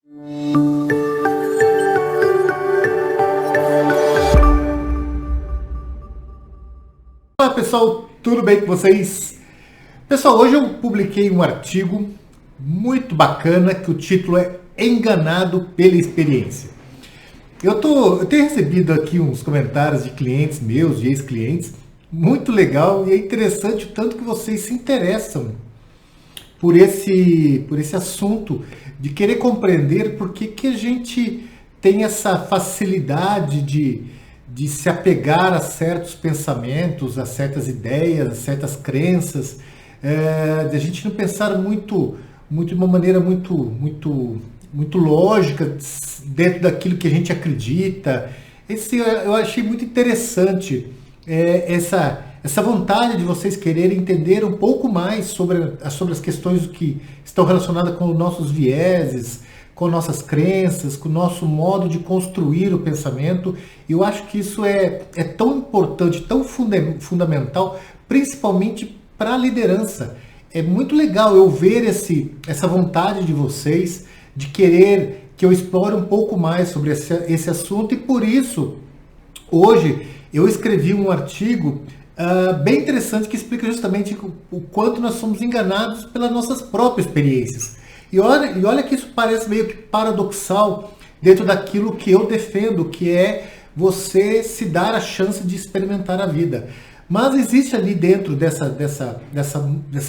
Olá pessoal, tudo bem com vocês? Pessoal, hoje eu publiquei um artigo muito bacana que o título é Enganado pela Experiência. Eu tenho recebido aqui uns comentários de clientes meus, de ex-clientes, muito legal, e é interessante o tanto que vocês se interessam por esse assunto de querer compreender por que a gente tem essa facilidade de se apegar a certos pensamentos, a certas ideias, a certas crenças, de a gente não pensar muito de uma maneira muito lógica dentro daquilo que a gente acredita. Eu achei muito interessante essa vontade de vocês quererem entender um pouco mais sobre as questões que estão relacionadas com os nossos vieses, com nossas crenças, com o nosso modo de construir o pensamento. Eu acho que isso é tão importante, tão fundamental, principalmente para a liderança. É muito legal eu ver essa vontade de vocês de querer que eu explore um pouco mais sobre esse assunto, e por isso, hoje, eu escrevi um artigo bem interessante que explica justamente o quanto nós somos enganados pelas nossas próprias experiências. E olha que isso parece meio que paradoxal dentro daquilo que eu defendo, que é você se dar a chance de experimentar a vida. Mas existe ali dentro dessa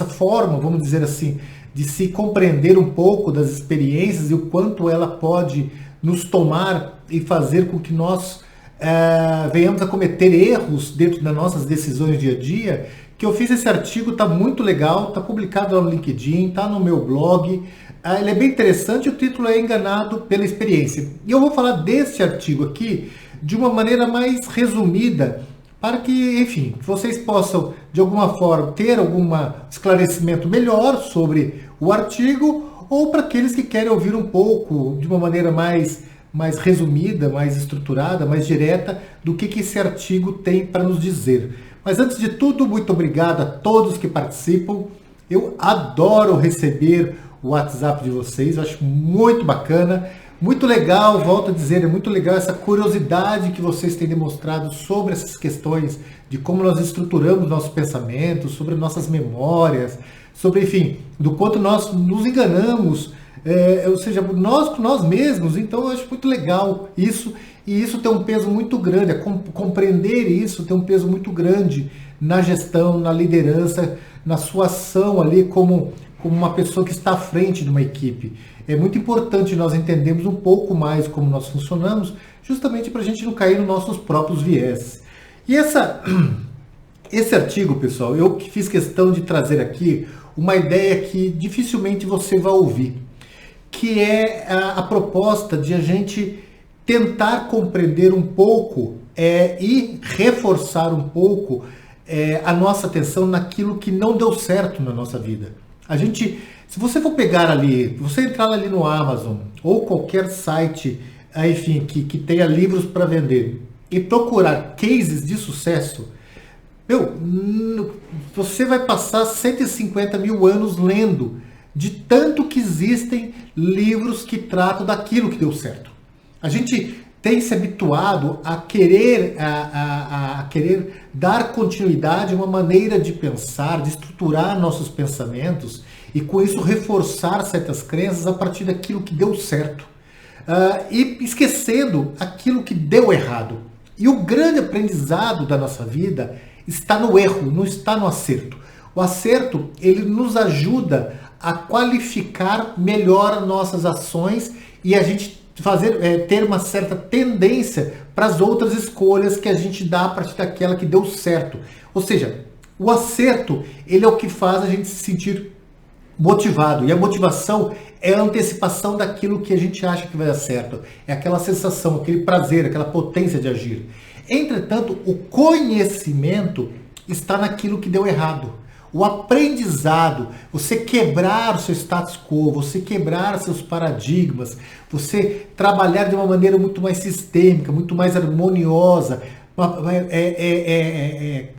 forma, vamos dizer assim, de se compreender um pouco das experiências e o quanto ela pode nos tomar e fazer com que nós venhamos a cometer erros dentro das nossas decisões dia a dia, que eu fiz esse artigo, está muito legal, está publicado lá no LinkedIn, está no meu blog. Ele é bem interessante, o título é Enganado pela Experiência. E eu vou falar desse artigo aqui de uma maneira mais resumida, para que, enfim, vocês possam, de alguma forma, ter algum esclarecimento melhor sobre o artigo, ou para aqueles que querem ouvir um pouco, de uma maneira mais resumida, mais estruturada, mais direta, do que esse artigo tem para nos dizer. Mas antes de tudo, muito obrigado a todos que participam. Eu adoro receber o WhatsApp de vocês, eu acho muito bacana, muito legal, volto a dizer, é muito legal essa curiosidade que vocês têm demonstrado sobre essas questões de como nós estruturamos nossos pensamentos, sobre nossas memórias, sobre, enfim, do quanto nós nos enganamos, ou seja, nós com nós mesmos. Então eu acho muito legal isso, e isso tem um peso muito grande, compreender isso tem um peso muito grande na gestão, na liderança, na sua ação ali como uma pessoa que está à frente de uma equipe. É muito importante nós entendermos um pouco mais como nós funcionamos, justamente para a gente não cair nos nossos próprios viés. E esse artigo, pessoal, eu que fiz questão de trazer aqui uma ideia que dificilmente você vai ouvir, que é a proposta de a gente tentar compreender um pouco e reforçar um pouco a nossa atenção naquilo que não deu certo na nossa vida. Se você for pegar ali, você entrar ali no Amazon ou qualquer site, enfim, que tenha livros para vender e procurar cases de sucesso, você vai passar 150 mil anos lendo, de tanto que existem livros que tratam daquilo que deu certo. A gente tem se habituado a querer dar continuidade a uma maneira de pensar, de estruturar nossos pensamentos e com isso reforçar certas crenças a partir daquilo que deu certo, e esquecendo aquilo que deu errado. E o grande aprendizado da nossa vida está no erro, não está no acerto. O acerto, ele nos ajuda a qualificar melhor nossas ações e a gente ter uma certa tendência para as outras escolhas que a gente dá a partir daquela que deu certo. Ou seja, o acerto, ele é o que faz a gente se sentir motivado. E a motivação é a antecipação daquilo que a gente acha que vai dar certo. É aquela sensação, aquele prazer, aquela potência de agir. Entretanto, o conhecimento está naquilo que deu errado. O aprendizado, você quebrar o seu status quo, você quebrar seus paradigmas, você trabalhar de uma maneira muito mais sistêmica, muito mais harmoniosa,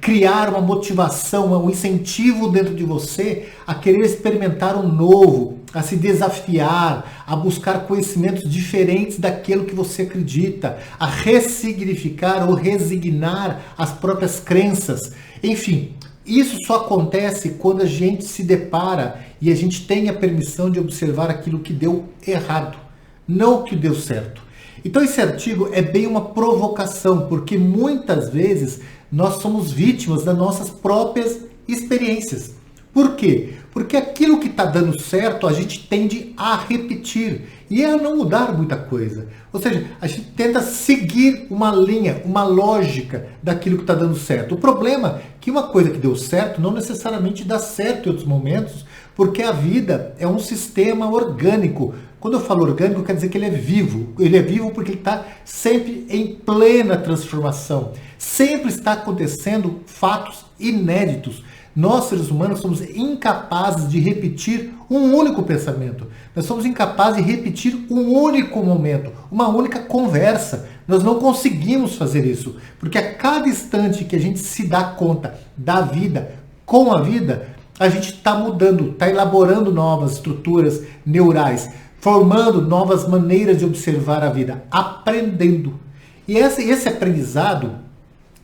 criar uma motivação, um incentivo dentro de você a querer experimentar um novo, a se desafiar, a buscar conhecimentos diferentes daquilo que você acredita, a ressignificar ou resignar as próprias crenças. Enfim, isso só acontece quando a gente se depara e a gente tem a permissão de observar aquilo que deu errado, não o que deu certo. Então esse artigo é bem uma provocação, porque muitas vezes nós somos vítimas das nossas próprias experiências. Por quê? Porque aquilo que está dando certo a gente tende a repetir e a não mudar muita coisa. Ou seja, a gente tenta seguir uma linha, uma lógica daquilo que está dando certo. O problema é que uma coisa que deu certo não necessariamente dá certo em outros momentos, porque a vida é um sistema orgânico. Quando eu falo orgânico, quer dizer que ele é vivo. Ele é vivo porque ele está sempre em plena transformação. Sempre está acontecendo fatos inéditos. Nós, seres humanos, somos incapazes de repetir um único pensamento. Nós somos incapazes de repetir um único momento, uma única conversa. Nós não conseguimos fazer isso, porque a cada instante que a gente se dá conta da vida, com a vida, a gente está mudando, está elaborando novas estruturas neurais, formando novas maneiras de observar a vida, aprendendo. E esse aprendizado,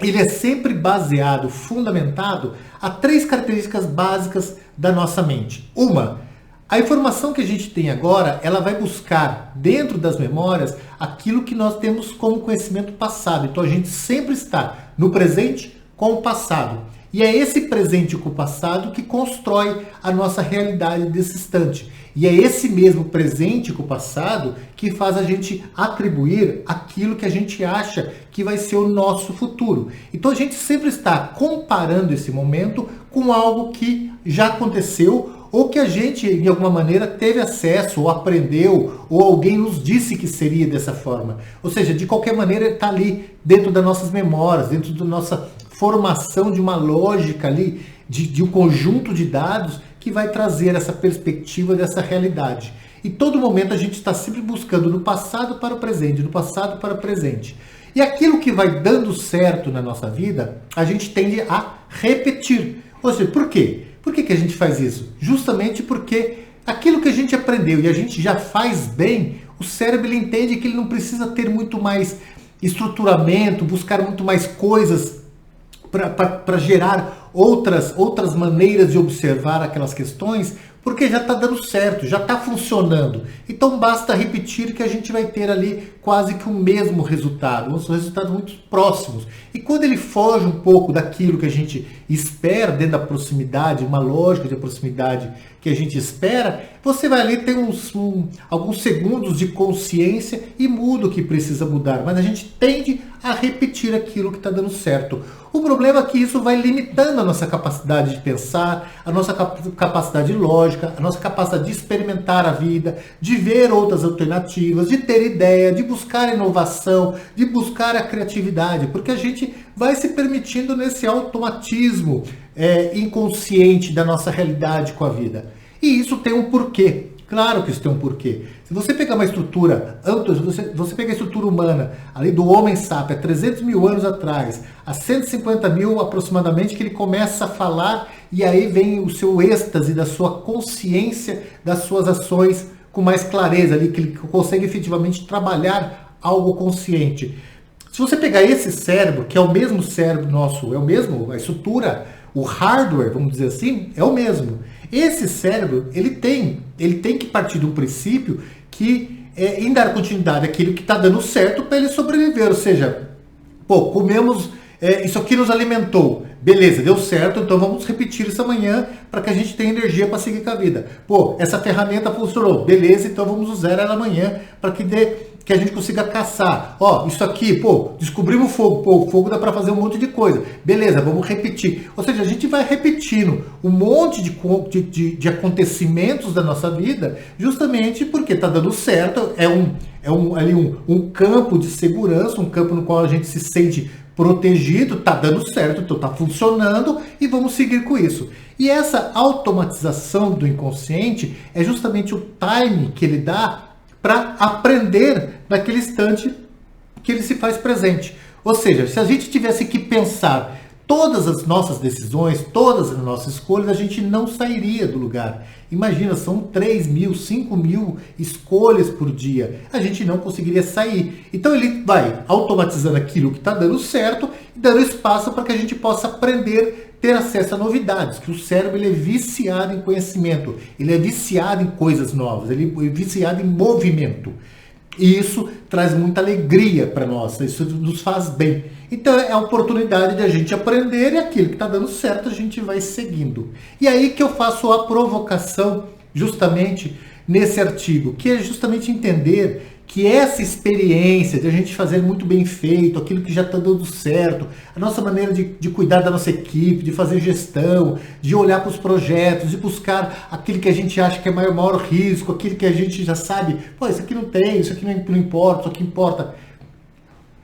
ele é sempre baseado, fundamentado a 3 características básicas da nossa mente. Uma, a informação que a gente tem agora, ela vai buscar dentro das memórias aquilo que nós temos como conhecimento passado. Então a gente sempre está no presente com o passado. E é esse presente com o passado que constrói a nossa realidade desse instante. E é esse mesmo presente com o passado que faz a gente atribuir aquilo que a gente acha que vai ser o nosso futuro. Então a gente sempre está comparando esse momento com algo que já aconteceu ou que a gente, de alguma maneira, teve acesso ou aprendeu ou alguém nos disse que seria dessa forma. Ou seja, de qualquer maneira ele está ali dentro das nossas memórias, dentro da nossa formação de uma lógica ali, de um conjunto de dados que vai trazer essa perspectiva dessa realidade. E todo momento a gente está sempre buscando no passado para o presente, no passado para o presente. E aquilo que vai dando certo na nossa vida, a gente tende a repetir. Ou seja, por quê? Por que a gente faz isso? Justamente porque aquilo que a gente aprendeu e a gente já faz bem, o cérebro ele entende que ele não precisa ter muito mais estruturamento, buscar muito mais coisas para gerar outras maneiras de observar aquelas questões, porque já está dando certo, já está funcionando. Então basta repetir que a gente vai ter ali quase que o mesmo resultado, os resultados muito próximos. E quando ele foge um pouco daquilo que a gente espera, dentro da proximidade, uma lógica de proximidade que a gente espera, você vai ali ter alguns segundos de consciência e muda o que precisa mudar. Mas a gente tende a repetir aquilo que está dando certo. O problema é que isso vai limitando a nossa capacidade de pensar, a nossa capacidade lógica, a nossa capacidade de experimentar a vida, de ver outras alternativas, de ter ideia, de buscar inovação, de buscar a criatividade, porque a gente vai se permitindo nesse automatismo inconsciente da nossa realidade com a vida. E isso tem um porquê. Claro que isso tem um porquê. Se você pegar uma estrutura, você pega a estrutura humana, ali do Homem Sapiens, há 300 mil anos atrás, há 150 mil aproximadamente, que ele começa a falar e aí vem o seu êxtase da sua consciência, das suas ações com mais clareza ali, que ele consegue efetivamente trabalhar algo consciente. Se você pegar esse cérebro, que é o mesmo cérebro nosso, é o mesmo, a estrutura, o hardware, vamos dizer assim, é o mesmo. Esse cérebro, ele tem que partir de um princípio que em dar continuidade àquilo que está dando certo para ele sobreviver. Ou seja, comemos, isso aqui nos alimentou. Beleza, deu certo, então vamos repetir isso amanhã para que a gente tenha energia para seguir com a vida. Essa ferramenta funcionou. Beleza, então vamos usar ela amanhã para que a gente consiga caçar. Isso aqui, descobrimos o fogo. O fogo dá para fazer um monte de coisa. Beleza, vamos repetir. Ou seja, a gente vai repetindo um monte de acontecimentos da nossa vida, justamente porque está dando certo. É um campo de segurança, um campo no qual a gente se sente protegido, está dando certo, então está funcionando e vamos seguir com isso. E essa automatização do inconsciente é justamente o time que ele dá para aprender naquele instante que ele se faz presente. Ou seja, se a gente tivesse que pensar todas as nossas decisões, todas as nossas escolhas, a gente não sairia do lugar. Imagina, são 3.000, 5.000 escolhas por dia. A gente não conseguiria sair. Então ele vai automatizando aquilo que está dando certo e dando espaço para que a gente possa aprender, ter acesso a novidades. Que o cérebro ele é viciado em conhecimento, ele é viciado em coisas novas, ele é viciado em movimento. E isso traz muita alegria para nós, isso nos faz bem. Então é a oportunidade de a gente aprender e aquilo que está dando certo a gente vai seguindo. E aí que eu faço a provocação justamente nesse artigo, que é justamente entender que essa experiência de a gente fazer muito bem feito, aquilo que já está dando certo, a nossa maneira de cuidar da nossa equipe, de fazer gestão, de olhar para os projetos, de buscar aquilo que a gente acha que é maior risco, aquilo que a gente já sabe, pô, isso aqui não tem, isso aqui não importa, isso aqui importa.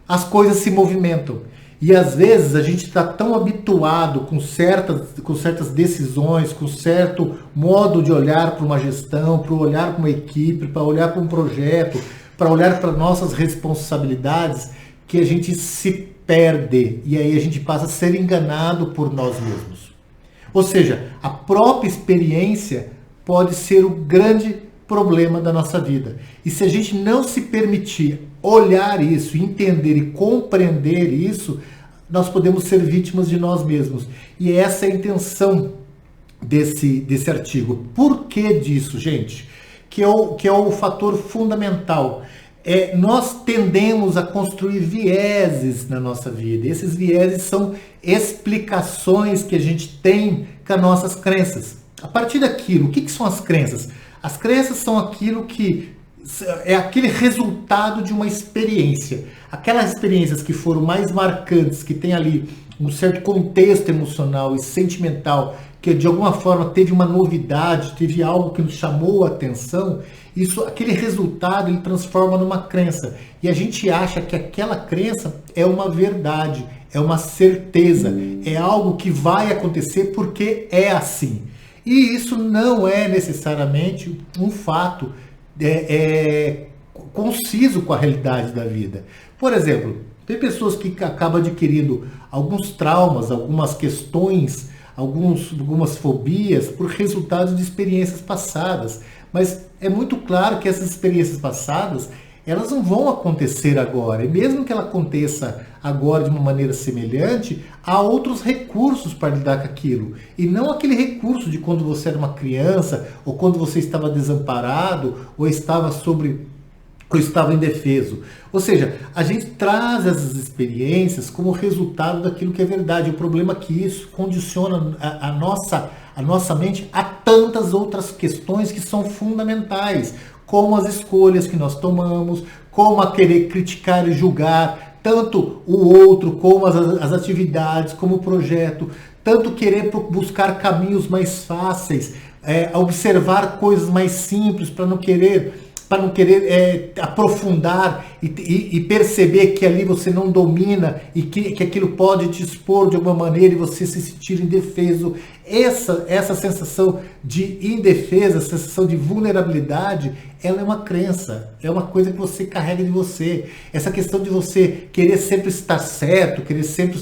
As coisas se movimentam. E às vezes a gente está tão habituado com certas decisões, com certo modo de olhar para uma gestão, para olhar para uma equipe, para olhar para um projeto, para olhar para nossas responsabilidades, que a gente se perde e aí a gente passa a ser enganado por nós mesmos. Ou seja, a própria experiência pode ser o grande problema da nossa vida. E se a gente não se permitir olhar isso, entender e compreender isso, nós podemos ser vítimas de nós mesmos. E essa é a intenção desse artigo. Por que disso, gente? Que é o fator fundamental. Nós tendemos a construir vieses na nossa vida. Esses vieses são explicações que a gente tem com as nossas crenças. A partir daquilo, o que são as crenças? As crenças são aquilo que é aquele resultado de uma experiência. Aquelas experiências que foram mais marcantes, que tem ali um certo contexto emocional e sentimental, que de alguma forma teve uma novidade, teve algo que nos chamou a atenção, aquele resultado ele transforma numa crença. E a gente acha que aquela crença é uma verdade, é uma certeza, é algo que vai acontecer porque é assim. E isso não é necessariamente um fato conciso com a realidade da vida. Por exemplo, tem pessoas que acabam adquirindo alguns traumas, algumas questões, algumas fobias por resultado de experiências passadas. Mas é muito claro que essas experiências passadas, elas não vão acontecer agora. E mesmo que ela aconteça agora de uma maneira semelhante, há outros recursos para lidar com aquilo. E não aquele recurso de quando você era uma criança, ou quando você estava desamparado, ou estava indefeso. Ou seja, a gente traz essas experiências como resultado daquilo que é verdade. O problema é que isso condiciona a nossa mente a tantas outras questões que são fundamentais, como as escolhas que nós tomamos, como a querer criticar e julgar tanto o outro, como as atividades, como o projeto, tanto querer buscar caminhos mais fáceis, observar coisas mais simples para não querer aprofundar e perceber que ali você não domina e que aquilo pode te expor de alguma maneira e você se sentir indefeso. Essa sensação de indefesa, essa sensação de vulnerabilidade, ela é uma crença, é uma coisa que você carrega de você. Essa questão de você querer sempre estar certo, querer sempre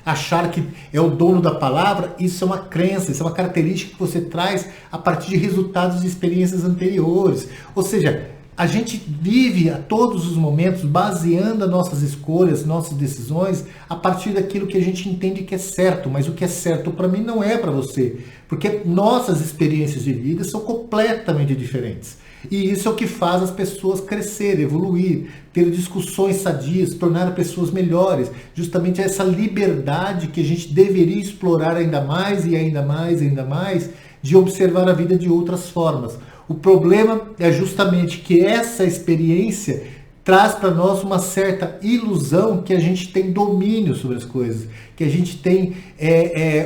achar que é o dono da palavra, isso é uma crença, isso é uma característica que você traz a partir de resultados de experiências anteriores. Ou seja, a gente vive a todos os momentos baseando as nossas escolhas, nossas decisões, a partir daquilo que a gente entende que é certo, mas o que é certo para mim não é para você, porque nossas experiências de vida são completamente diferentes. E isso é o que faz as pessoas crescer, evoluir, ter discussões sadias, tornar pessoas melhores. Justamente essa liberdade que a gente deveria explorar ainda mais e ainda mais, de observar a vida de outras formas. O problema é justamente que essa experiência traz para nós uma certa ilusão que a gente tem domínio sobre as coisas, que a gente tem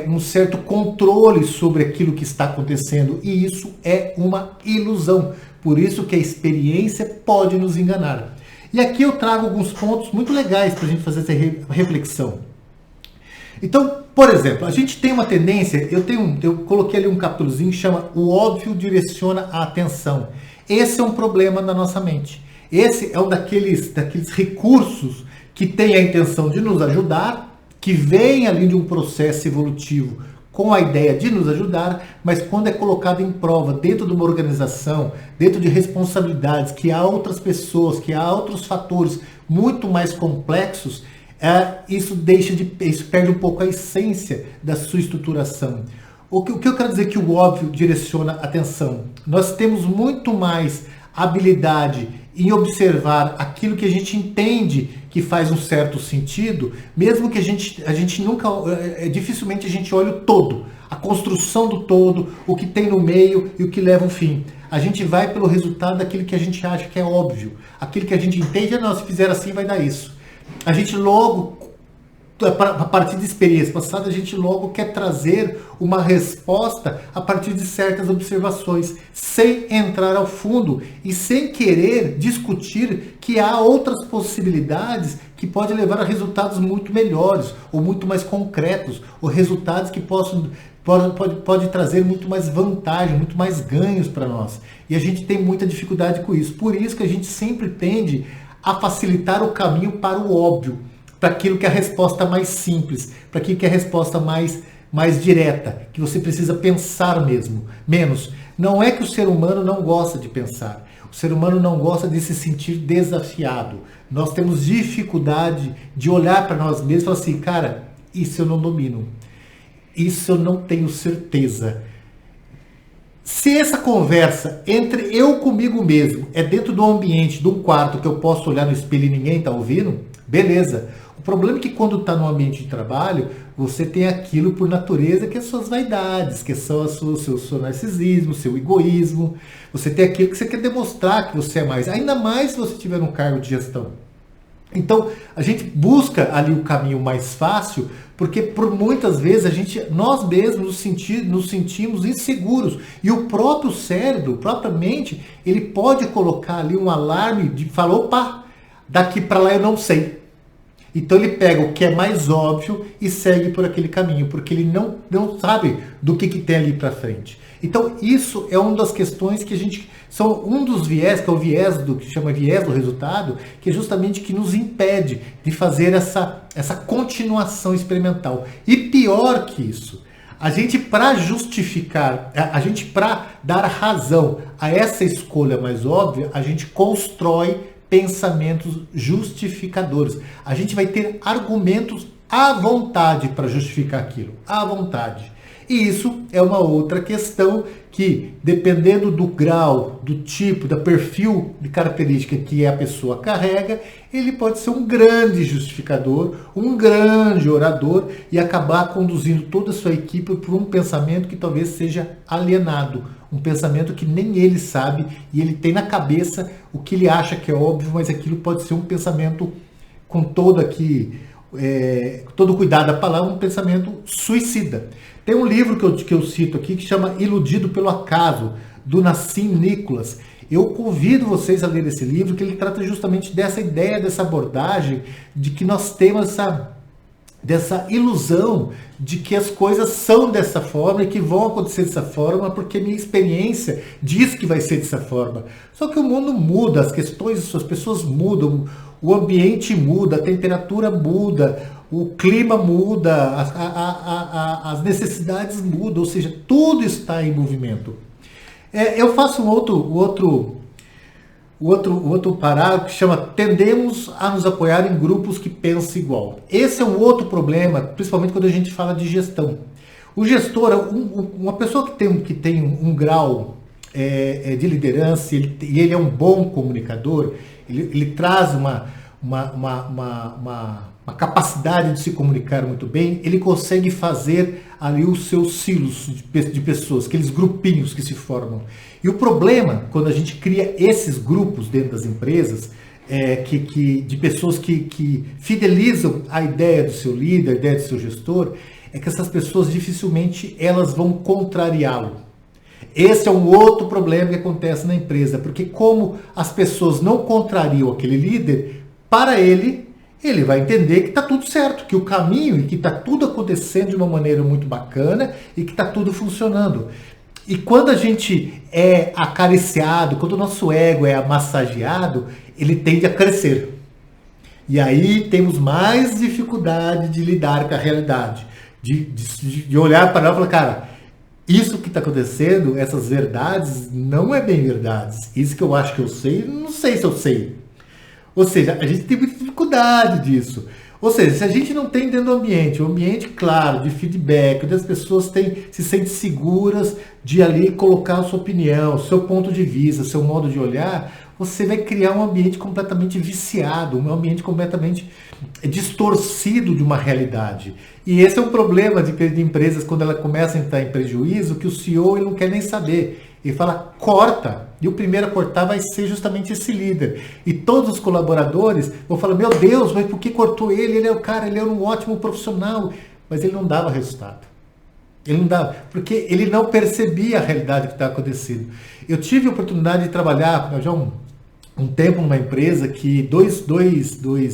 um certo controle sobre aquilo que está acontecendo. E isso é uma ilusão. Por isso que a experiência pode nos enganar. E aqui eu trago alguns pontos muito legais para a gente fazer essa reflexão. Então, por exemplo, a gente tem uma tendência, eu coloquei ali um capítulozinho que chama O Óbvio Direciona a Atenção. Esse é um problema na nossa mente. Esse é um daqueles recursos que tem a intenção de nos ajudar, que vem ali de um processo evolutivo com a ideia de nos ajudar, mas quando é colocado em prova dentro de uma organização, dentro de responsabilidades, que há outras pessoas, que há outros fatores muito mais complexos, isso perde um pouco a essência da sua estruturação. O que eu quero dizer que o óbvio direciona a atenção? Nós temos muito mais habilidade em observar aquilo que a gente entende que faz um certo sentido, mesmo que a gente nunca, dificilmente a gente olha o todo, a construção do todo, o que tem no meio e o que leva ao fim. A gente vai pelo resultado daquilo que a gente acha que é óbvio, aquilo que a gente entende, não, se fizer assim vai dar isso. A gente logo, a partir de experiência passada, a gente logo quer trazer uma resposta a partir de certas observações, sem entrar ao fundo e sem querer discutir que há outras possibilidades que podem levar a resultados muito melhores, ou muito mais concretos, ou resultados que pode trazer muito mais vantagem, muito mais ganhos para nós. E a gente tem muita dificuldade com isso. Por isso que a gente sempre tende a facilitar o caminho para o óbvio, para aquilo que é a resposta mais simples, para aquilo que é a resposta mais direta, que você precisa pensar menos. Não é que o ser humano não gosta de pensar, o ser humano não gosta de se sentir desafiado. Nós temos dificuldade de olhar para nós mesmos e falar assim, cara, isso eu não domino, isso eu não tenho certeza. Se essa conversa entre eu comigo mesmo é dentro do ambiente, de um quarto que eu posso olhar no espelho e ninguém está ouvindo, beleza. O problema é que quando está no ambiente de trabalho, você tem aquilo por natureza que é suas vaidades, que são o seu narcisismo, o seu egoísmo. Você tem aquilo que você quer demonstrar que você é mais, ainda mais se você tiver um cargo de gestão. Então, a gente busca ali o caminho mais fácil, porque por muitas vezes nós mesmos nos sentimos inseguros. E o próprio cérebro, a própria mente, ele pode colocar ali um alarme de falar, opa, daqui para lá eu não sei. Então ele pega o que é mais óbvio e segue por aquele caminho, porque ele não sabe do que tem ali para frente. Então isso é uma das questões que são um dos viés, que é o viés que chama viés do resultado, que é justamente que nos impede de fazer essa continuação experimental. E pior que isso, a gente para justificar, para dar razão a essa escolha mais óbvia, a gente constrói pensamentos justificadores. A gente vai ter argumentos à vontade para justificar aquilo, à vontade. E isso é uma outra questão que, dependendo do grau, do tipo, do perfil de característica que a pessoa carrega, ele pode ser um grande justificador, um grande orador e acabar conduzindo toda a sua equipe por um pensamento que talvez seja alienado, um pensamento que nem ele sabe e ele tem na cabeça o que ele acha que é óbvio, mas aquilo pode ser um pensamento com todo o cuidado da palavra, um pensamento suicida. Tem um livro que eu cito aqui que chama Iludido pelo Acaso, do Nassim Nicholas. Eu convido vocês a ler esse livro, que ele trata justamente dessa ideia, dessa abordagem, de que nós temos dessa ilusão de que as coisas são dessa forma e que vão acontecer dessa forma porque minha experiência diz que vai ser dessa forma. Só que o mundo muda, as pessoas mudam, o ambiente muda, a temperatura muda, o clima muda, as necessidades mudam, ou seja, tudo está em movimento. Eu faço um outro parágrafo que chama Tendemos a nos apoiar em grupos que pensam igual. Esse é um outro problema, principalmente quando a gente fala de gestão. O gestor, uma pessoa que tem um grau de liderança e ele é um bom comunicador, ele traz uma capacidade de se comunicar muito bem, ele consegue fazer ali os seus silos de pessoas, aqueles grupinhos que se formam. E o problema, quando a gente cria esses grupos dentro das empresas, de pessoas que fidelizam a ideia do seu líder, a ideia do seu gestor, é que essas pessoas dificilmente elas vão contrariá-lo. Esse é um outro problema que acontece na empresa, porque como as pessoas não contrariam aquele líder, para ele vai entender que está tudo certo, que o caminho e que está tudo acontecendo de uma maneira muito bacana e que está tudo funcionando. E quando a gente é acariciado, quando o nosso ego é massageado, ele tende a crescer. E aí temos mais dificuldade de lidar com a realidade, de olhar para ela e falar, cara, isso que está acontecendo, essas verdades, não é bem verdades. Isso que eu acho que eu sei, não sei se eu sei. Ou seja, a gente tem muita dificuldade disso. Ou seja, se a gente não tem dentro do ambiente, um ambiente claro, de feedback, onde as pessoas se sentem seguras de ali colocar a sua opinião, o seu ponto de vista, o seu modo de olhar, você vai criar um ambiente completamente viciado, um ambiente completamente distorcido de uma realidade. E esse é um problema de empresas quando ela começa a entrar em prejuízo, que o CEO ele não quer nem saber. Ele fala, corta. E o primeiro a cortar vai ser justamente esse líder. E todos os colaboradores vão falar, meu Deus, mas por que cortou ele? Ele é o cara, ele é um ótimo profissional. Mas ele não dava resultado. Ele não dava, porque ele não percebia a realidade que estava acontecendo. Eu tive a oportunidade de trabalhar já um tempo numa empresa que dois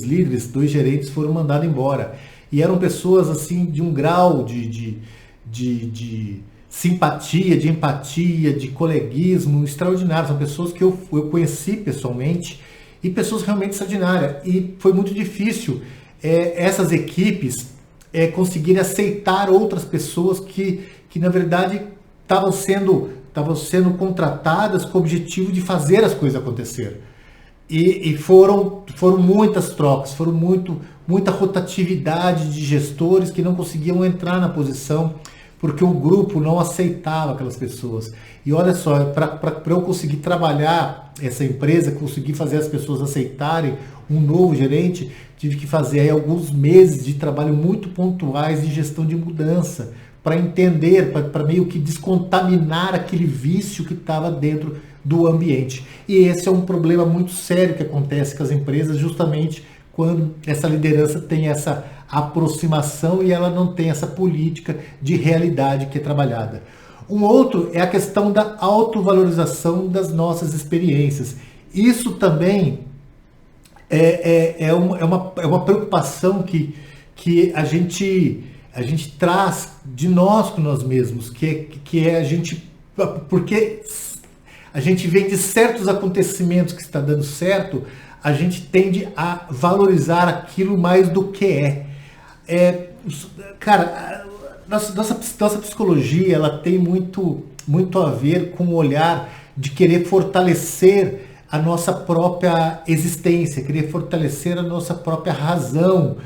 líderes, dois gerentes foram mandados embora. E eram pessoas assim de um grau de simpatia, de empatia, de coleguismo extraordinário. São pessoas que eu conheci pessoalmente e pessoas realmente extraordinárias. E foi muito difícil essas equipes conseguirem aceitar outras pessoas que na verdade estavam sendo contratadas com o objetivo de fazer as coisas acontecer. E foram muitas trocas, muita rotatividade de gestores que não conseguiam entrar na posição porque o grupo não aceitava aquelas pessoas. E olha só, para eu conseguir trabalhar essa empresa, conseguir fazer as pessoas aceitarem um novo gerente, tive que fazer aí alguns meses de trabalho muito pontuais de gestão de mudança, para entender, para meio que descontaminar aquele vício que estava dentro do ambiente. E esse é um problema muito sério que acontece com as empresas, justamente quando essa liderança tem essa aproximação e ela não tem essa política de realidade que é trabalhada. Um outro é a questão da autovalorização das nossas experiências. Isso também é uma preocupação que a gente traz de nós com nós mesmos, que é a gente, porque a gente vem de certos acontecimentos que está dando certo, a gente tende a valorizar aquilo mais do que cara, nossa psicologia, ela tem muito a ver com o olhar de querer fortalecer a nossa própria existência, querer fortalecer a nossa própria razão.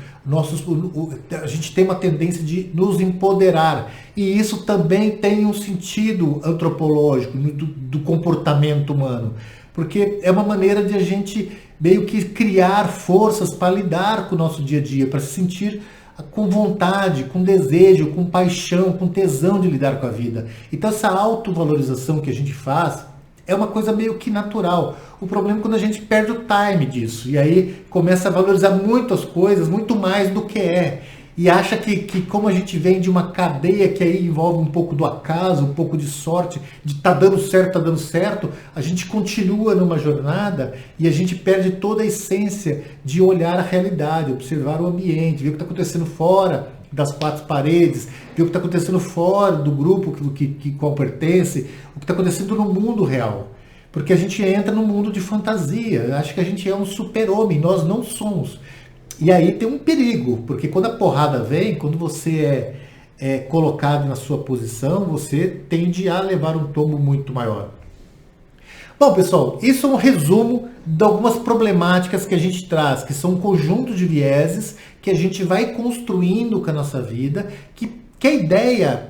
A gente tem uma tendência de nos empoderar. E isso também tem um sentido antropológico do comportamento humano. Porque é uma maneira de a gente meio que criar forças para lidar com o nosso dia a dia, para se sentir com vontade, com desejo, com paixão, com tesão de lidar com a vida. Então essa autovalorização que a gente faz é uma coisa meio que natural. O problema é quando a gente perde o time disso. E aí começa a valorizar muito as coisas, muito mais do que é. E acha que como a gente vem de uma cadeia que aí envolve um pouco do acaso, um pouco de sorte, de tá dando certo, a gente continua numa jornada e a gente perde toda a essência de olhar a realidade, observar o ambiente, ver o que está acontecendo fora das quatro paredes, ver o que está acontecendo fora do grupo que qual pertence, o que está acontecendo no mundo real. Porque a gente entra num mundo de fantasia, acha que a gente é um super-homem, nós não somos. E aí tem um perigo, porque quando a porrada vem, quando você é colocado na sua posição, você tende a levar um tombo muito maior. Bom, pessoal, isso é um resumo de algumas problemáticas que a gente traz, que são um conjunto de vieses que a gente vai construindo com a nossa vida, que a ideia,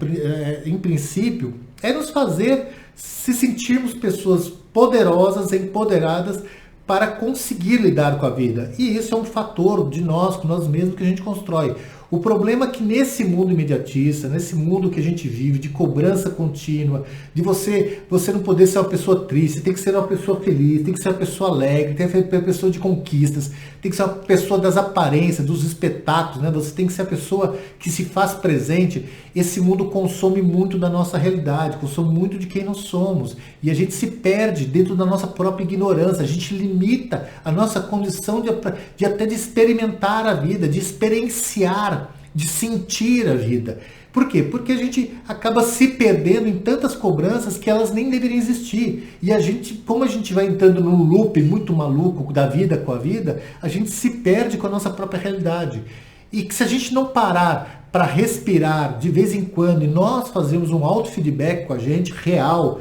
em princípio, é nos fazer se sentirmos pessoas poderosas, empoderadas, para conseguir lidar com a vida. E isso é um fator de nós, com nós mesmos, que a gente constrói. O problema é que nesse mundo imediatista, nesse mundo que a gente vive, de cobrança contínua, de você não poder ser uma pessoa triste, tem que ser uma pessoa feliz, tem que ser uma pessoa alegre, tem que ser uma pessoa de conquistas, tem que ser uma pessoa das aparências, dos espetáculos, né? Você tem que ser a pessoa que se faz presente. Esse mundo consome muito da nossa realidade, consome muito de quem nós somos. E a gente se perde dentro da nossa própria ignorância, a gente limita a nossa condição de até de experimentar a vida, de experienciar, de sentir a vida. Por quê? Porque a gente acaba se perdendo em tantas cobranças que elas nem deveriam existir. E a gente, como a gente vai entrando num loop muito maluco da vida com a vida, a gente se perde com a nossa própria realidade. E que se a gente não parar para respirar de vez em quando e nós fazermos um auto-feedback com a gente real,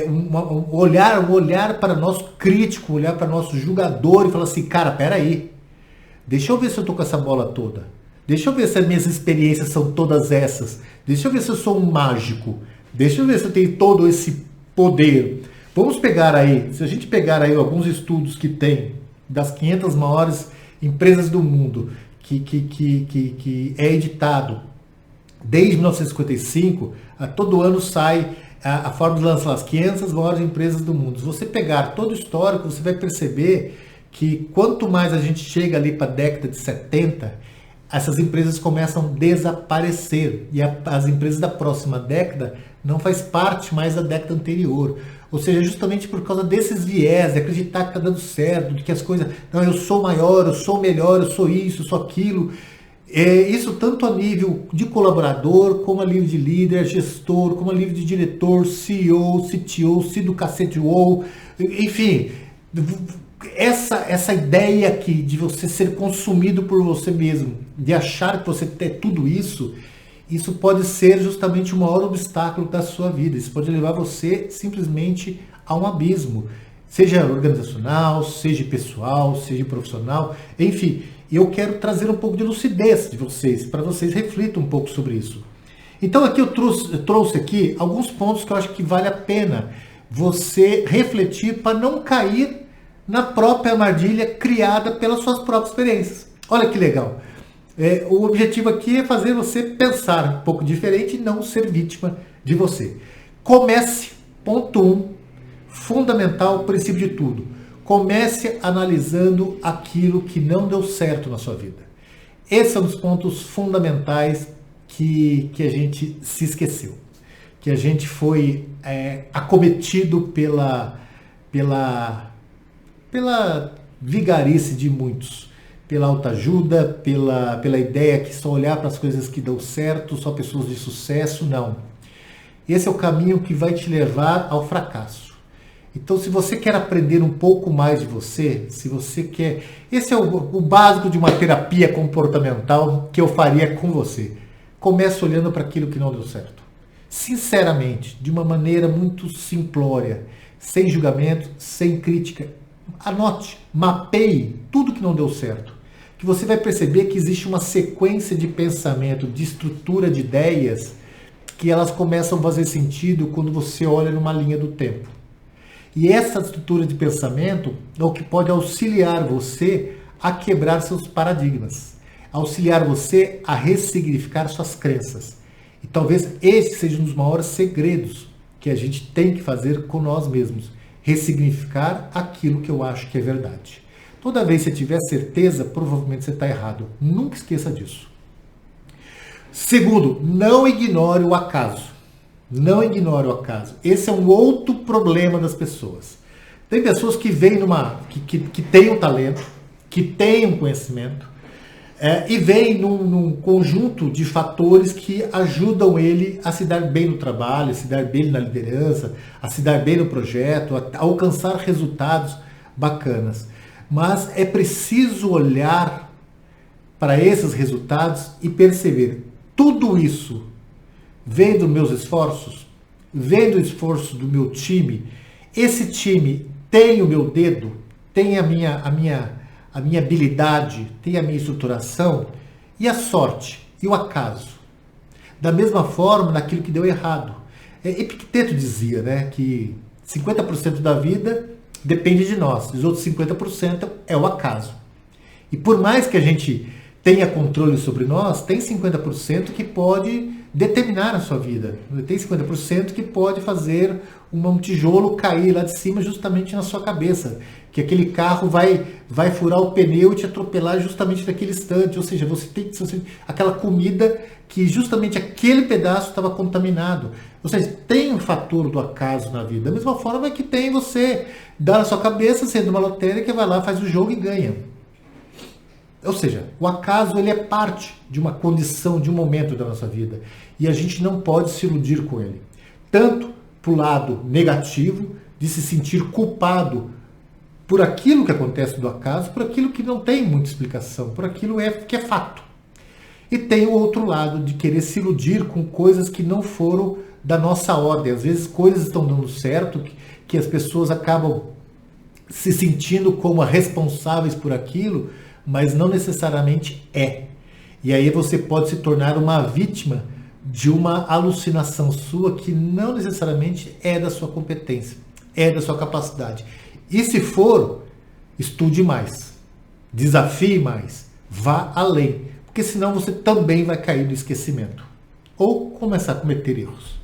um olhar para nosso crítico, um olhar para nosso julgador e falar assim, cara, peraí, deixa eu ver se eu tô com essa bola toda. Deixa eu ver se as minhas experiências são todas essas. Deixa eu ver se eu sou um mágico. Deixa eu ver se eu tenho todo esse poder. Vamos pegar aí, se a gente pegar aí alguns estudos que tem das 500 maiores empresas do mundo, que é editado desde 1955, todo ano sai a Forbes lança as 500 maiores empresas do mundo. Se você pegar todo o histórico, você vai perceber que quanto mais a gente chega ali para a década de 70, essas empresas começam a desaparecer e as empresas da próxima década não faz parte mais da década anterior. Ou seja, justamente por causa desses viés, de acreditar que está dando certo, de que as coisas, não, eu sou maior, eu sou melhor, eu sou isso, eu sou aquilo. Isso tanto a nível de colaborador, como a nível de líder, gestor, como a nível de diretor, CEO, CTO, do cacete, enfim, essa ideia aqui de você ser consumido por você mesmo, de achar que você tem tudo isso pode ser justamente o maior obstáculo da sua vida. Isso pode levar você simplesmente a um abismo, seja organizacional, seja pessoal, seja profissional, enfim. Eu quero trazer um pouco de lucidez de vocês, para vocês reflitam um pouco sobre isso. Então aqui eu trouxe aqui alguns pontos que eu acho que vale a pena você refletir para não cair na própria armadilha criada pelas suas próprias experiências. Olha que legal. O objetivo aqui é fazer você pensar um pouco diferente e não ser vítima de você. Comece, ponto 1, fundamental, princípio de tudo. Comece analisando aquilo que não deu certo na sua vida. Esse é um dos pontos fundamentais que a gente se esqueceu. Que a gente foi acometido pela vigarice de muitos, pela autoajuda, pela ideia que só olhar para as coisas que dão certo, só pessoas de sucesso, não. Esse é o caminho que vai te levar ao fracasso. Então, se você quer aprender um pouco mais de você, se você quer... Esse é o básico de uma terapia comportamental que eu faria com você. Comece olhando para aquilo que não deu certo. Sinceramente, de uma maneira muito simplória, sem julgamento, sem crítica. Anote, mapeie tudo que não deu certo. Que você vai perceber que existe uma sequência de pensamento, de estrutura de ideias, que elas começam a fazer sentido quando você olha numa linha do tempo. E essa estrutura de pensamento é o que pode auxiliar você a quebrar seus paradigmas, auxiliar você a ressignificar suas crenças. E talvez esse seja um dos maiores segredos que a gente tem que fazer com nós mesmos, ressignificar aquilo que eu acho que é verdade. Toda vez que você tiver certeza, provavelmente você está errado. Nunca esqueça disso. Segundo, não ignore o acaso. Não ignore o acaso. Esse é um outro problema das pessoas. Tem pessoas que vêm que têm um talento, que têm um conhecimento, e vêm num conjunto de fatores que ajudam ele a se dar bem no trabalho, a se dar bem na liderança, a se dar bem no projeto, a alcançar resultados bacanas. Mas é preciso olhar para esses resultados e perceber tudo isso vem dos meus esforços, vem do esforço do meu time. Esse time tem o meu dedo, tem a minha habilidade, tem a minha estruturação e a sorte e o acaso. Da mesma forma, naquilo que deu errado. Epicteto dizia, né, que 50% da vida depende de nós, os outros 50% é o acaso. E por mais que a gente tenha controle sobre nós, tem 50% que pode determinar a sua vida. Tem 50% que pode fazer um tijolo cair lá de cima justamente na sua cabeça. Que aquele carro vai furar o pneu e te atropelar justamente naquele instante. Ou seja, você tem aquela comida que justamente aquele pedaço estava contaminado. Ou seja, tem um fator do acaso na vida. Da mesma forma que tem você dar na sua cabeça, sendo uma lotérica, vai lá, faz o jogo e ganha. Ou seja, o acaso ele é parte de uma condição, de um momento da nossa vida. E a gente não pode se iludir com ele. Tanto para o lado negativo, de se sentir culpado por aquilo que acontece do acaso, por aquilo que não tem muita explicação, por aquilo que é fato. E tem o outro lado de querer se iludir com coisas que não foram da nossa ordem. Às vezes coisas estão dando certo, que as pessoas acabam se sentindo como responsáveis por aquilo, mas não necessariamente é. E aí você pode se tornar uma vítima de uma alucinação sua que não necessariamente é da sua competência, é da sua capacidade. E se for, estude mais, desafie mais, vá além, porque senão você também vai cair no esquecimento ou começar a cometer erros.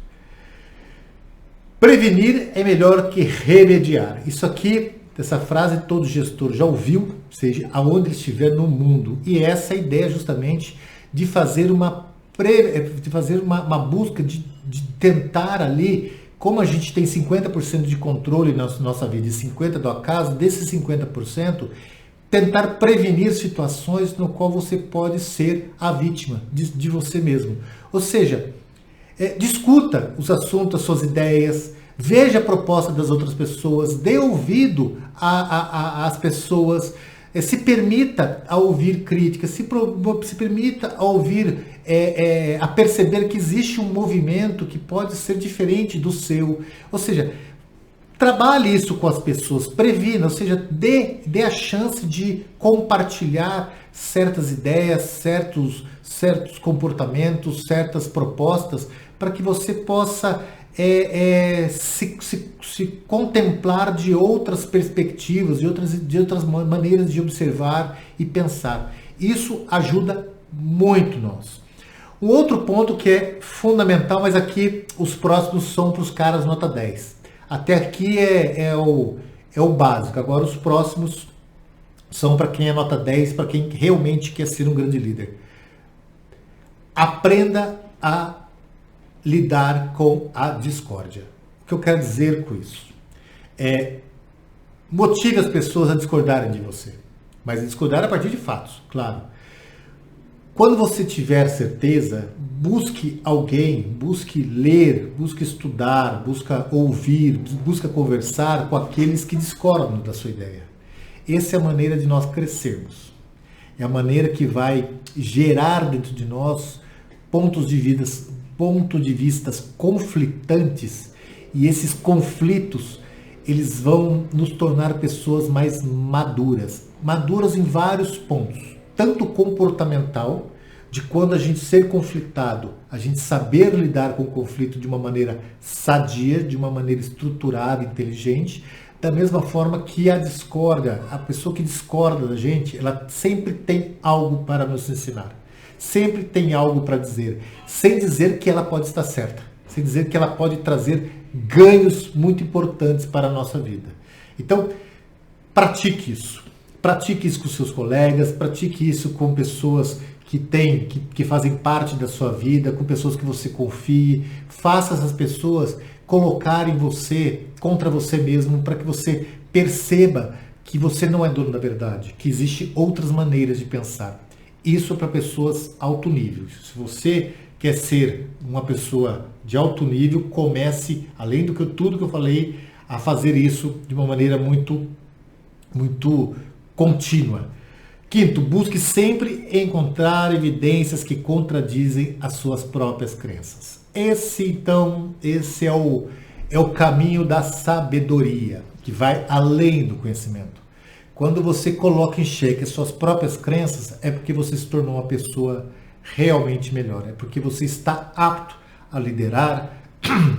Prevenir é melhor que remediar. Isso aqui, essa frase todo gestor já ouviu, seja aonde ele estiver no mundo. E essa é a ideia justamente de fazer uma busca, de tentar ali, como a gente tem 50% de controle na nossa vida e 50% do acaso, desses 50%, tentar prevenir situações no qual você pode ser a vítima de você mesmo. Ou seja, discuta os assuntos, as suas ideias, veja a proposta das outras pessoas, dê ouvido às pessoas, se permita a ouvir críticas, se permita a ouvir, a perceber que existe um movimento que pode ser diferente do seu. Ou seja, trabalhe isso com as pessoas, previna, ou seja, dê a chance de compartilhar certas ideias, certos comportamentos, certas propostas, para que você possa se contemplar de outras perspectivas, de outras maneiras de observar e pensar. Isso ajuda muito nós. Um outro ponto que é fundamental, mas aqui os próximos são para os caras nota 10. Até aqui é o básico. Agora os próximos são para quem é nota 10, para quem realmente quer ser um grande líder. Aprenda a lidar com a discórdia. O que eu quero dizer com isso? Motive as pessoas a discordarem de você. Mas a discordar a partir de fatos, claro. Quando você tiver certeza, busque alguém, busque ler, busque estudar, busque ouvir, busque conversar com aqueles que discordam da sua ideia. Essa é a maneira de nós crescermos. É a maneira que vai gerar dentro de nós pontos de vistas conflitantes, e esses conflitos eles vão nos tornar pessoas mais maduras em vários pontos, tanto comportamental, de quando a gente ser conflitado, a gente saber lidar com o conflito de uma maneira sadia, de uma maneira estruturada, inteligente, da mesma forma que a discórdia, a pessoa que discorda da gente, ela sempre tem algo para nos ensinar. Sempre tem algo para dizer, sem dizer que ela pode estar certa, sem dizer que ela pode trazer ganhos muito importantes para a nossa vida. Então, pratique isso. Pratique isso com seus colegas, pratique isso com pessoas que fazem parte da sua vida, com pessoas que você confie. Faça essas pessoas colocarem você contra você mesmo, para que você perceba que você não é dono da verdade, que existem outras maneiras de pensar. Isso para pessoas alto nível. Se você quer ser uma pessoa de alto nível, comece, além do que tudo que eu falei, a fazer isso de uma maneira muito, muito contínua. Quinto, busque sempre encontrar evidências que contradizem as suas próprias crenças. Esse é o caminho da sabedoria, que vai além do conhecimento. Quando você coloca em xeque as suas próprias crenças, é porque você se tornou uma pessoa realmente melhor. É porque você está apto a liderar,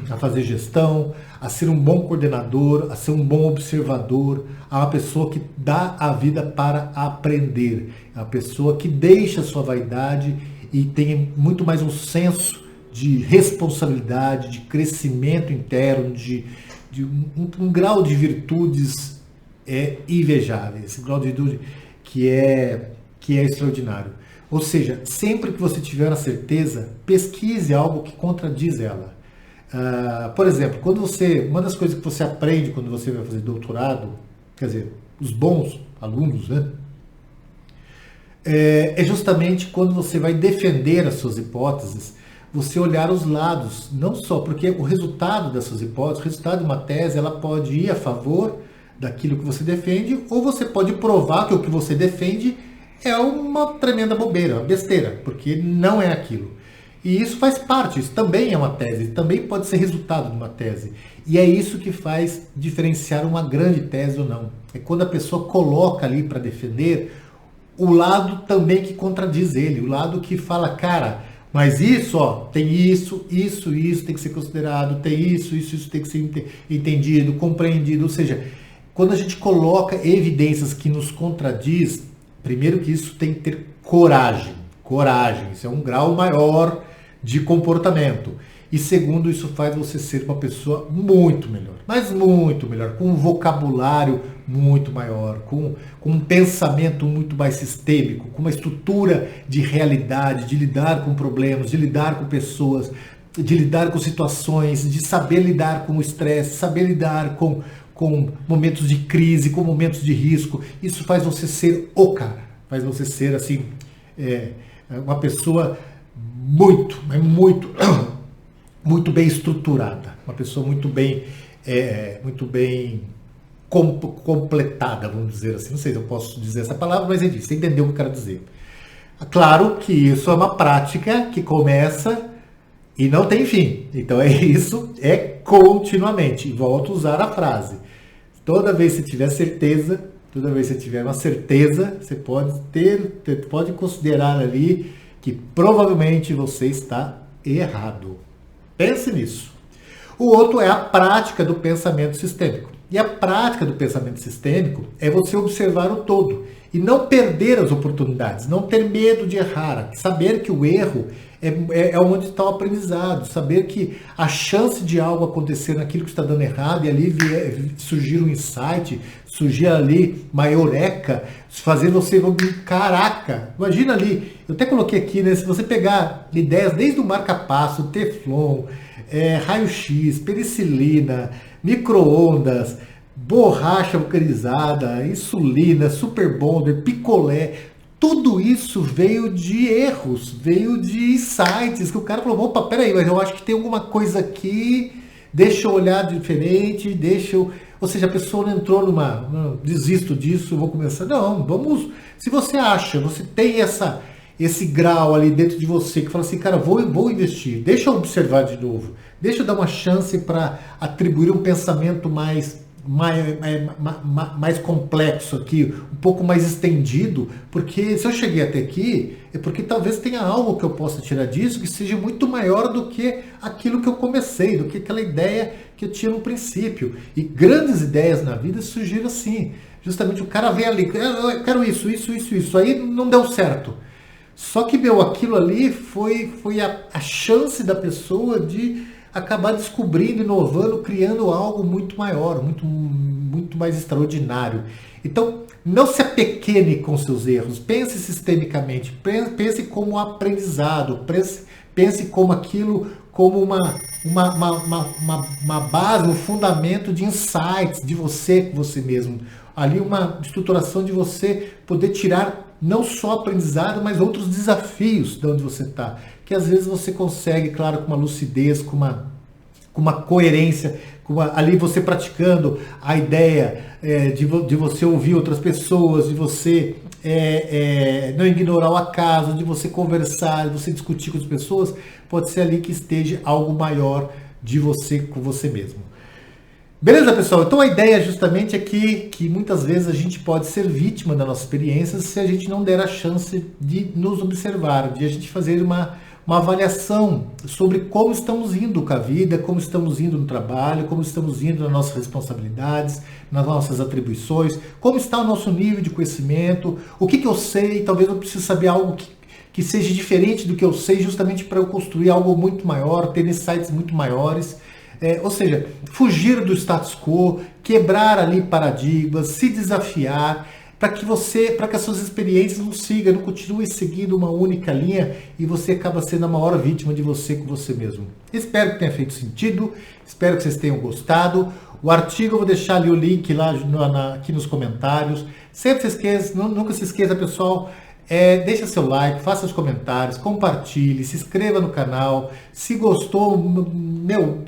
a fazer gestão, a ser um bom coordenador, a ser um bom observador, a uma pessoa que dá a vida para aprender, a pessoa que deixa a sua vaidade e tem muito mais um senso de responsabilidade, de crescimento interno, de um grau de virtudes invejável, esse grau de virtude que é extraordinário. Ou seja, sempre que você tiver a certeza, pesquise algo que contradiz ela. Por exemplo, uma das coisas que você aprende quando você vai fazer doutorado, quer dizer, os bons alunos, né? é justamente quando você vai defender as suas hipóteses, você olhar os lados, não só porque o resultado das suas hipóteses, o resultado de uma tese, ela pode ir a favor daquilo que você defende, ou você pode provar que o que você defende é uma tremenda bobeira, uma besteira, porque não é aquilo. E isso faz parte, isso também é uma tese, também pode ser resultado de uma tese. E é isso que faz diferenciar uma grande tese ou não. É quando a pessoa coloca ali para defender o lado também que contradiz ele, o lado que fala, cara, mas isso, ó, tem isso tem que ser considerado, tem isso tem que ser entendido, compreendido. Ou seja, quando a gente coloca evidências que nos contradiz, primeiro que isso tem que ter coragem. Coragem, isso é um grau maior de comportamento. E segundo, isso faz você ser uma pessoa muito melhor, mas muito melhor, com um vocabulário muito maior, com um pensamento muito mais sistêmico, com uma estrutura de realidade, de lidar com problemas, de lidar com pessoas, de lidar com situações, de saber lidar com o estresse, saber lidar com momentos de crise, com momentos de risco. Isso faz você ser o cara, faz você ser assim, uma pessoa muito bem estruturada, uma pessoa muito bem completada, vamos dizer assim. Não sei se eu posso dizer essa palavra, mas enfim, você entendeu o que eu quero dizer. Claro que isso é uma prática que começa e não tem fim. Então isso é continuamente. E volto a usar a frase. Toda vez que você tiver certeza, toda vez que você tiver uma certeza, você pode considerar ali que provavelmente você está errado. Pense nisso. O outro é a prática do pensamento sistêmico. E a prática do pensamento sistêmico é você observar o todo e não perder as oportunidades, não ter medo de errar, saber que o erro é onde está o aprendizado, saber que a chance de algo acontecer naquilo que está dando errado e ali surgir um insight, surgir ali uma eureka, fazer você, caraca, imagina ali, eu até coloquei aqui, né, se você pegar ideias desde o marca-passo, Teflon, raio-x, penicilina, micro-ondas, borracha vulcanizada, insulina, super bonder, picolé, tudo isso veio de erros, veio de insights, que o cara falou, opa, peraí, mas eu acho que tem alguma coisa aqui, deixa eu olhar diferente, ou seja, a pessoa não entrou não, desisto disso, vou começar, não, vamos, se você acha, você tem esse grau ali dentro de você, que fala assim, cara, vou investir, deixa eu observar de novo, deixa eu dar uma chance para atribuir um pensamento mais complexo aqui, um pouco mais estendido, porque se eu cheguei até aqui, é porque talvez tenha algo que eu possa tirar disso que seja muito maior do que aquilo que eu comecei, do que aquela ideia que eu tinha no princípio. E grandes ideias na vida surgiram assim. Justamente o cara vem ali, eu quero isso, aí não deu certo. Só que, aquilo ali foi a chance da pessoa de acabar descobrindo, inovando, criando algo muito maior, muito mais extraordinário. Então, não se apequene com seus erros, pense sistemicamente, pense como aprendizado, pense como aquilo, como uma base, um fundamento de insights de você com você mesmo. Ali uma estruturação de você poder tirar não só aprendizado, mas outros desafios de onde você está. Que às vezes você consegue, claro, com uma lucidez, com uma coerência, ali você praticando a ideia de você ouvir outras pessoas, de você não ignorar o acaso, de você conversar, de você discutir com as pessoas, pode ser ali que esteja algo maior de você com você mesmo. Beleza, pessoal? Então a ideia justamente é que muitas vezes a gente pode ser vítima da nossa experiência se a gente não der a chance de nos observar, de a gente fazer uma avaliação sobre como estamos indo com a vida, como estamos indo no trabalho, como estamos indo nas nossas responsabilidades, nas nossas atribuições, como está o nosso nível de conhecimento, o que eu sei, talvez eu precise saber algo que seja diferente do que eu sei, justamente para eu construir algo muito maior, ter insights muito maiores. Ou seja, fugir do status quo, quebrar ali paradigmas, se desafiar, para que as suas experiências não continuem seguindo uma única linha e você acaba sendo a maior vítima de você com você mesmo. Espero que tenha feito sentido, espero que vocês tenham gostado. O artigo eu vou deixar ali o link lá aqui nos comentários. Sempre se esqueça, nunca se esqueça, pessoal, Deixa seu like, faça os comentários, compartilhe, se inscreva no canal. Se gostou,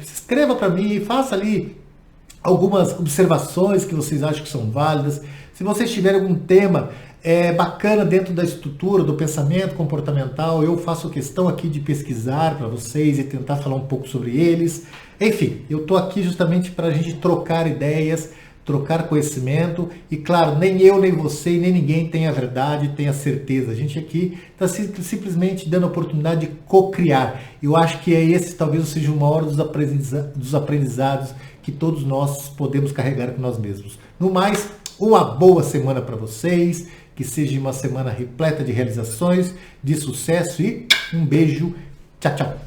se inscreva para mim, faça ali algumas observações que vocês acham que são válidas. Se vocês tiverem algum tema bacana dentro da estrutura, do pensamento comportamental, eu faço questão aqui de pesquisar para vocês e tentar falar um pouco sobre eles. Enfim, eu estou aqui justamente para a gente trocar ideias, trocar conhecimento e, claro, nem eu, nem você, nem ninguém tem a verdade, tem a certeza. A gente aqui está simplesmente dando a oportunidade de co-criar. Eu acho que esse talvez seja o maior dos aprendizados que todos nós podemos carregar com nós mesmos. No mais, uma boa semana para vocês, que seja uma semana repleta de realizações, de sucesso e um beijo. Tchau, tchau.